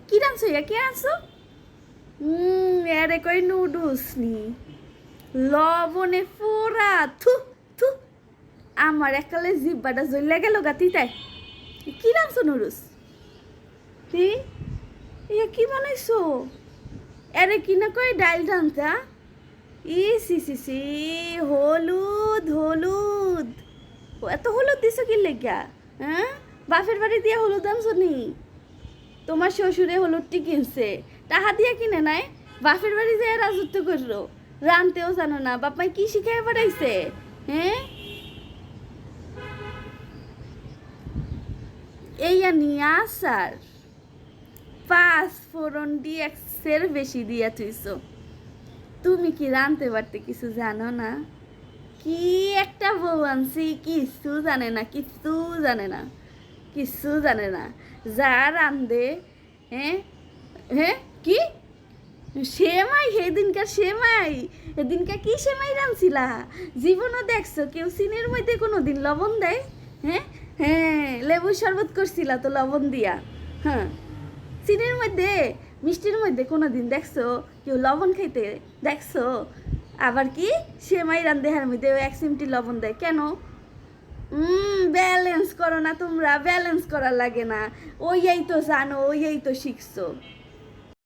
কি রাঁধছো ইয়া কি রাঁধছো? এরে কই নুডলস নি লবণে পোড়া থু থু আমার একালে জিব্বাটা জ্বলে গেল গাতি তাই কি রাঁধছো নুডলস? কি ইয়া কি বানাইছো? এরে কি না কই ডাইল রাঁধতা? সি সি সি হলুদ হলুদ এত হলুদ দিছো কি লেগা? হ্যাঁ বাপের বাড়ি দিয়ে হলুদ আনছো নি? তোমার শ্বশুরে হলুদটি কিনছে টাকা দিয়ে কিনে নাই? বাপের বাড়ি যেয়ে রাজত্ব করলো রানতেও জানো না বাপাই কি শিখাই বাড়াইছে? হ্যাঁ এই নিয়ে আসার পাঁচ ফোড়ন দিয়ে একশের বেশি দিয়া তুইছো। তুমি কি রানতে পারতে কিছু জানো না? কি একটা বউ আনছি কিছু জানে না কিছু জানে না কিছু জানে না যা রান্ধে। হ্যাঁ হ্যাঁ কি সেমাই সেদিনকার সেমাই এদিনকার কি সেমাই রাঁধছিলা? জীবনও দেখছো কেউ চিনির মধ্যে কোনো দিন লবণ দেয়? হ্যাঁ হ্যাঁ লেবুর শরবত করছিলা তো লবণ দিয়া। হ্যাঁ চিনির মধ্যে মিষ্টির মধ্যে কোনো দিন দেখছো কেউ লবণ খাইতে? দেখছো? আবার কি সেমাই রান্ধেহার মধ্যে এক চিমটি লবণ দেয় কেন? ব্যালেন্স করো না তোমরা, ব্যালেন্স করার লাগে না। ওই তো জানো ওই তো শিখছো।